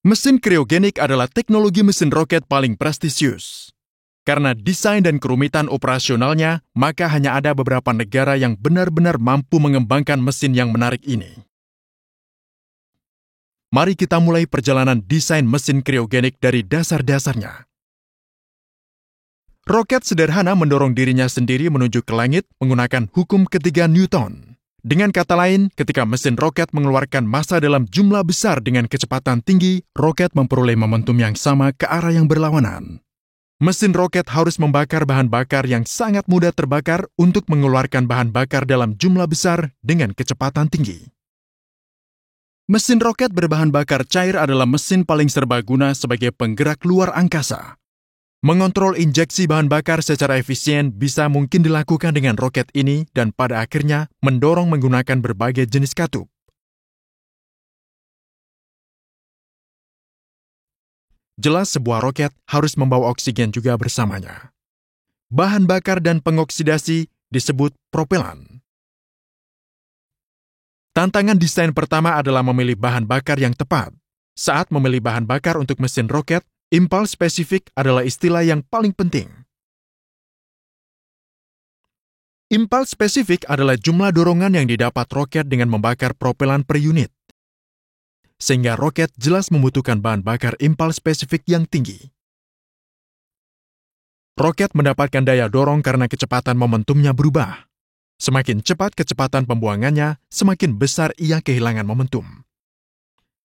Mesin kriogenik adalah teknologi mesin roket paling prestisius. Karena desain dan kerumitan operasionalnya, maka hanya ada beberapa negara yang benar-benar mampu mengembangkan mesin yang menarik ini. Mari kita mulai perjalanan desain mesin kriogenik dari dasar-dasarnya. Roket sederhana mendorong dirinya sendiri menuju ke langit menggunakan hukum ketiga Newton. Dengan kata lain, ketika mesin roket mengeluarkan massa dalam jumlah besar dengan kecepatan tinggi, roket memperoleh momentum yang sama ke arah yang berlawanan. Mesin roket harus membakar bahan bakar yang sangat mudah terbakar untuk mengeluarkan bahan bakar dalam jumlah besar dengan kecepatan tinggi. Mesin roket berbahan bakar cair adalah mesin paling serbaguna sebagai penggerak luar angkasa. Mengontrol injeksi bahan bakar secara efisien bisa mungkin dilakukan dengan roket ini dan pada akhirnya mendorong menggunakan berbagai jenis katup. Jelas sebuah roket harus membawa oksigen juga bersamanya. Bahan bakar dan pengoksidasi disebut propelan. Tantangan desain pertama adalah memilih bahan bakar yang tepat. Saat memilih bahan bakar untuk mesin roket, impuls spesifik adalah istilah yang paling penting. Impuls spesifik adalah jumlah dorongan yang didapat roket dengan membakar propelan per unit. Sehingga roket jelas membutuhkan bahan bakar impuls spesifik yang tinggi. Roket mendapatkan daya dorong karena kecepatan momentumnya berubah. Semakin cepat kecepatan pembuangannya, semakin besar ia kehilangan momentum.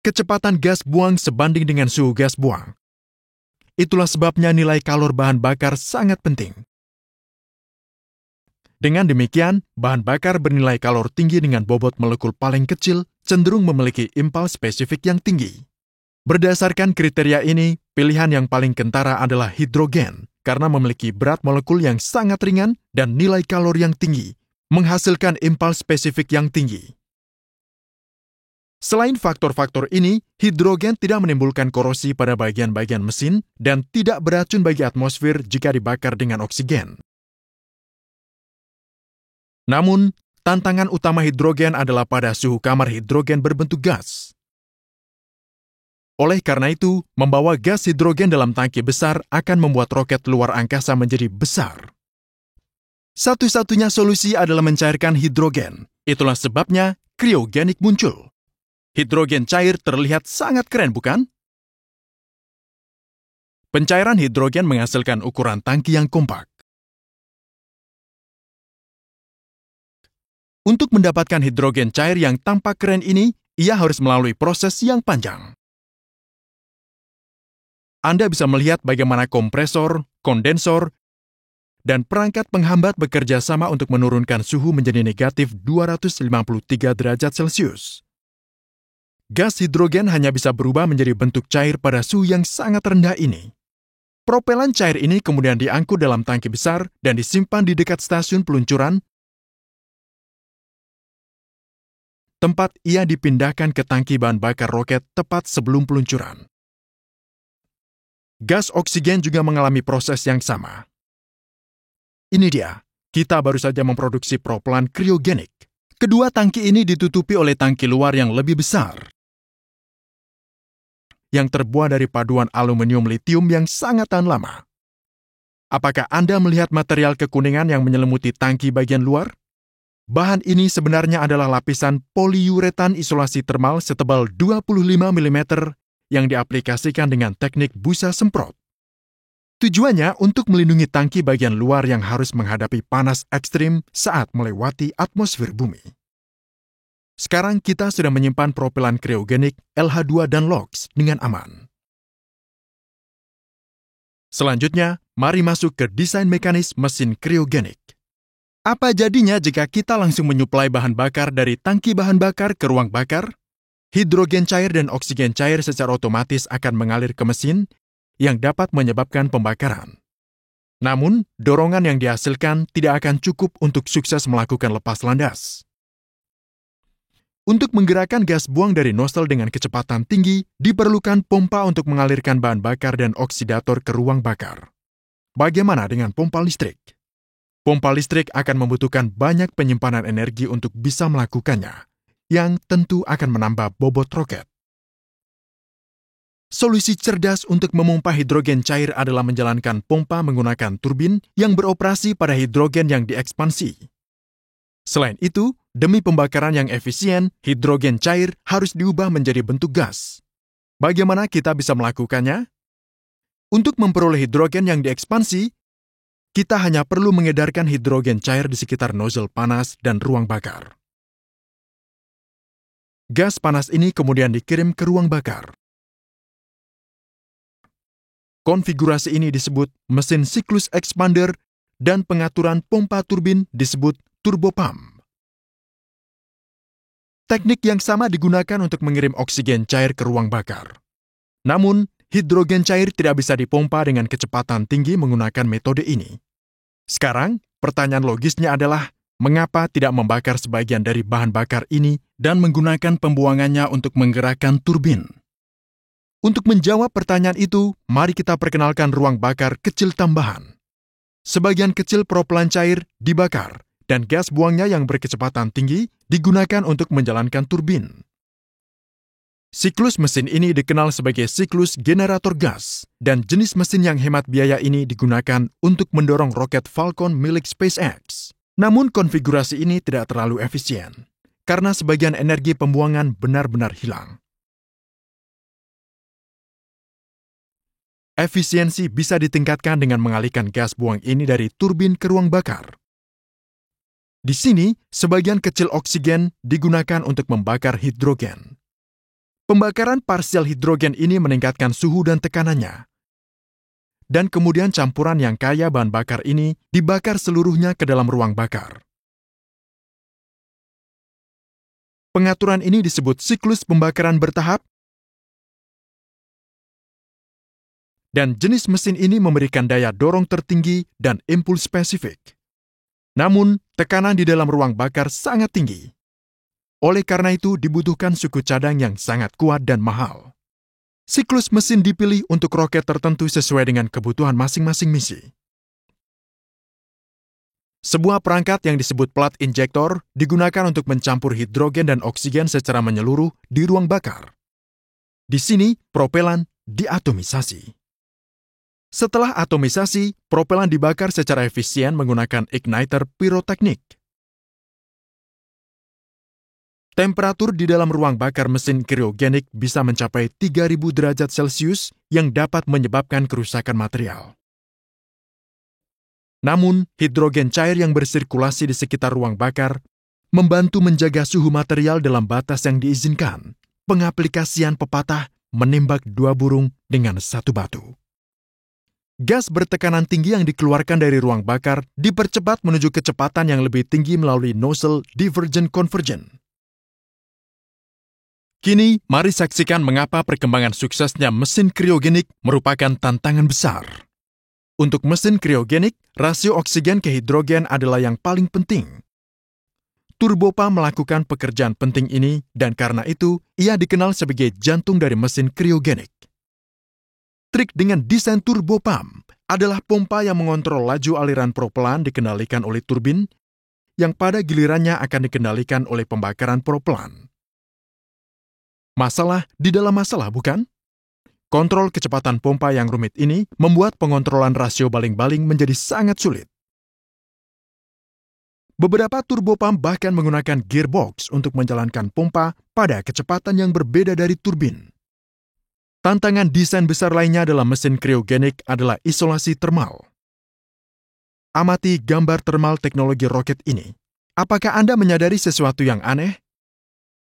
Kecepatan gas buang sebanding dengan suhu gas buang. Itulah sebabnya nilai kalor bahan bakar sangat penting. Dengan demikian, bahan bakar bernilai kalor tinggi dengan bobot molekul paling kecil cenderung memiliki impuls spesifik yang tinggi. Berdasarkan kriteria ini, pilihan yang paling kentara adalah hidrogen karena memiliki berat molekul yang sangat ringan dan nilai kalor yang tinggi, menghasilkan impuls spesifik yang tinggi. Selain faktor-faktor ini, hidrogen tidak menimbulkan korosi pada bagian-bagian mesin dan tidak beracun bagi atmosfer jika dibakar dengan oksigen. Namun, tantangan utama hidrogen adalah pada suhu kamar hidrogen berbentuk gas. Oleh karena itu, membawa gas hidrogen dalam tangki besar akan membuat roket luar angkasa menjadi besar. Satu-satunya solusi adalah mencairkan hidrogen. Itulah sebabnya kriogenik muncul. Hidrogen cair terlihat sangat keren, bukan? Pencairan hidrogen menghasilkan ukuran tangki yang kompak. Untuk mendapatkan hidrogen cair yang tampak keren ini, ia harus melalui proses yang panjang. Anda bisa melihat bagaimana kompresor, kondensor, dan perangkat penghambat bekerja sama untuk menurunkan suhu menjadi negatif 253 derajat Celcius. Gas hidrogen hanya bisa berubah menjadi bentuk cair pada suhu yang sangat rendah ini. Propelan cair ini kemudian diangkut dalam tangki besar dan disimpan di dekat stasiun peluncuran, tempat ia dipindahkan ke tangki bahan bakar roket tepat sebelum peluncuran. Gas oksigen juga mengalami proses yang sama. Ini dia, kita baru saja memproduksi propelan kriogenik. Kedua tangki ini ditutupi oleh tangki luar yang lebih besar, yang terbuat dari paduan aluminium litium yang sangat tahan lama. Apakah Anda melihat material kekuningan yang menyelimuti tangki bagian luar? Bahan ini sebenarnya adalah lapisan poliuretan isolasi termal setebal 25 mm yang diaplikasikan dengan teknik busa semprot. Tujuannya untuk melindungi tangki bagian luar yang harus menghadapi panas ekstrim saat melewati atmosfer bumi. Sekarang kita sudah menyimpan propelan kriogenik, LH2 dan LOX dengan aman. Selanjutnya, mari masuk ke desain mekanis mesin kriogenik. Apa jadinya jika kita langsung menyuplai bahan bakar dari tangki bahan bakar ke ruang bakar? Hidrogen cair dan oksigen cair secara otomatis akan mengalir ke mesin yang dapat menyebabkan pembakaran. Namun, dorongan yang dihasilkan tidak akan cukup untuk sukses melakukan lepas landas. Untuk menggerakkan gas buang dari nozzle dengan kecepatan tinggi, diperlukan pompa untuk mengalirkan bahan bakar dan oksidator ke ruang bakar. Bagaimana dengan pompa listrik? Pompa listrik akan membutuhkan banyak penyimpanan energi untuk bisa melakukannya, yang tentu akan menambah bobot roket. Solusi cerdas untuk memompa hidrogen cair adalah menjalankan pompa menggunakan turbin yang beroperasi pada hidrogen yang diekspansi. Selain itu, demi pembakaran yang efisien, hidrogen cair harus diubah menjadi bentuk gas. Bagaimana kita bisa melakukannya? Untuk memperoleh hidrogen yang diekspansi, kita hanya perlu mengedarkan hidrogen cair di sekitar nozzle panas dan ruang bakar. Gas panas ini kemudian dikirim ke ruang bakar. Konfigurasi ini disebut mesin siklus expander dan pengaturan pompa turbin disebut turbopump. Teknik yang sama digunakan untuk mengirim oksigen cair ke ruang bakar. Namun, hidrogen cair tidak bisa dipompa dengan kecepatan tinggi menggunakan metode ini. Sekarang, pertanyaan logisnya adalah, mengapa tidak membakar sebagian dari bahan bakar ini dan menggunakan pembuangannya untuk menggerakkan turbin? Untuk menjawab pertanyaan itu, mari kita perkenalkan ruang bakar kecil tambahan. Sebagian kecil propelan cair dibakar, dan gas buangnya yang berkecepatan tinggi digunakan untuk menjalankan turbin. Siklus mesin ini dikenal sebagai siklus generator gas, dan jenis mesin yang hemat biaya ini digunakan untuk mendorong roket Falcon milik SpaceX. Namun konfigurasi ini tidak terlalu efisien, karena sebagian energi pembuangan benar-benar hilang. Efisiensi bisa ditingkatkan dengan mengalihkan gas buang ini dari turbin ke ruang bakar. Di sini, sebagian kecil oksigen digunakan untuk membakar hidrogen. Pembakaran parsial hidrogen ini meningkatkan suhu dan tekanannya. Dan kemudian campuran yang kaya bahan bakar ini dibakar seluruhnya ke dalam ruang bakar. Pengaturan ini disebut siklus pembakaran bertahap, dan jenis mesin ini memberikan daya dorong tertinggi dan impuls spesifik. Namun, tekanan di dalam ruang bakar sangat tinggi. Oleh karena itu, dibutuhkan suku cadang yang sangat kuat dan mahal. Siklus mesin dipilih untuk roket tertentu sesuai dengan kebutuhan masing-masing misi. Sebuah perangkat yang disebut plat injektor digunakan untuk mencampur hidrogen dan oksigen secara menyeluruh di ruang bakar. Di sini, propelan diatomisasi. Setelah atomisasi, propelan dibakar secara efisien menggunakan igniter piroteknik. Temperatur di dalam ruang bakar mesin kriogenik bisa mencapai 3000 derajat Celcius yang dapat menyebabkan kerusakan material. Namun, hidrogen cair yang bersirkulasi di sekitar ruang bakar membantu menjaga suhu material dalam batas yang diizinkan. Pengaplikasian pepatah menembak 2 burung dengan 1 batu. Gas bertekanan tinggi yang dikeluarkan dari ruang bakar dipercepat menuju kecepatan yang lebih tinggi melalui nozzle divergent-convergent. Kini, mari saksikan mengapa perkembangan suksesnya mesin kriogenik merupakan tantangan besar. Untuk mesin kriogenik, rasio oksigen ke hidrogen adalah yang paling penting. Turbopump melakukan pekerjaan penting ini, dan karena itu, ia dikenal sebagai jantung dari mesin kriogenik. Trik dengan desain turbopump adalah pompa yang mengontrol laju aliran propelan dikendalikan oleh turbin, yang pada gilirannya akan dikendalikan oleh pembakaran propelan. Masalah di dalam masalah, bukan? Kontrol kecepatan pompa yang rumit ini membuat pengontrolan rasio baling-baling menjadi sangat sulit. Beberapa turbopump bahkan menggunakan gearbox untuk menjalankan pompa pada kecepatan yang berbeda dari turbin. Tantangan desain besar lainnya dalam mesin kriogenik adalah isolasi termal. Amati gambar termal teknologi roket ini. Apakah Anda menyadari sesuatu yang aneh?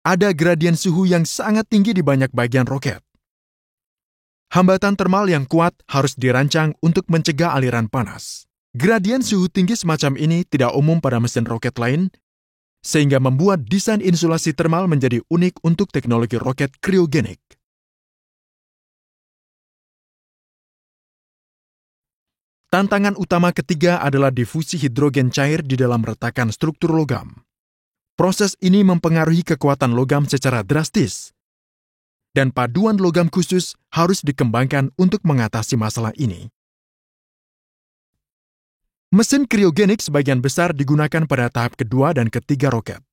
Ada gradien suhu yang sangat tinggi di banyak bagian roket. Hambatan termal yang kuat harus dirancang untuk mencegah aliran panas. Gradien suhu tinggi semacam ini tidak umum pada mesin roket lain, sehingga membuat desain insulasi termal menjadi unik untuk teknologi roket kriogenik. Tantangan utama ketiga adalah difusi hidrogen cair di dalam retakan struktur logam. Proses ini mempengaruhi kekuatan logam secara drastis, dan paduan logam khusus harus dikembangkan untuk mengatasi masalah ini. Mesin kriogenik sebagian besar digunakan pada tahap kedua dan ketiga roket.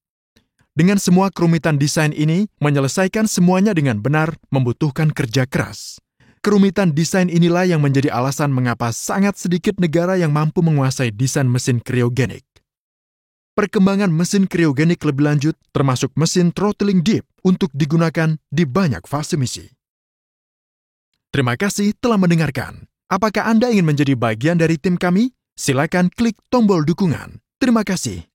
Dengan semua kerumitan desain ini, menyelesaikan semuanya dengan benar membutuhkan kerja keras. Kerumitan desain inilah yang menjadi alasan mengapa sangat sedikit negara yang mampu menguasai desain mesin kriogenik. Perkembangan mesin kriogenik lebih lanjut, termasuk mesin throttling deep, untuk digunakan di banyak fase misi. Terima kasih telah mendengarkan. Apakah Anda ingin menjadi bagian dari tim kami? Silakan klik tombol dukungan. Terima kasih.